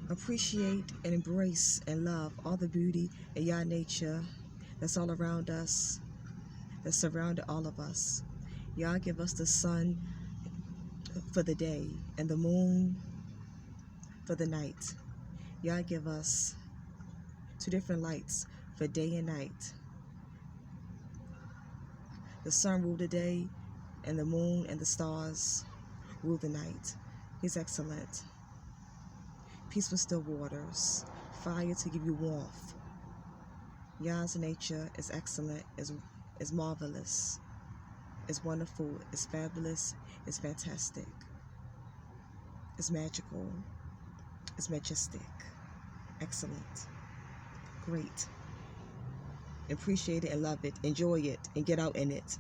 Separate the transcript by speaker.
Speaker 1: Appreciate and embrace and love all the beauty in Yah nature that's all around us, that surrounded all of us. Yah give us the sun for the day and the moon for the night. Yah give us two different lights for day and night. The sun rule the day, and the moon and the stars rule the night. He's excellent. Peaceful still waters, fire to give you warmth. Yah's nature is excellent, is marvelous, is wonderful, is fabulous, is fantastic, is magical, is majestic, excellent, great. Appreciate it and love it, enjoy it, and get out in it.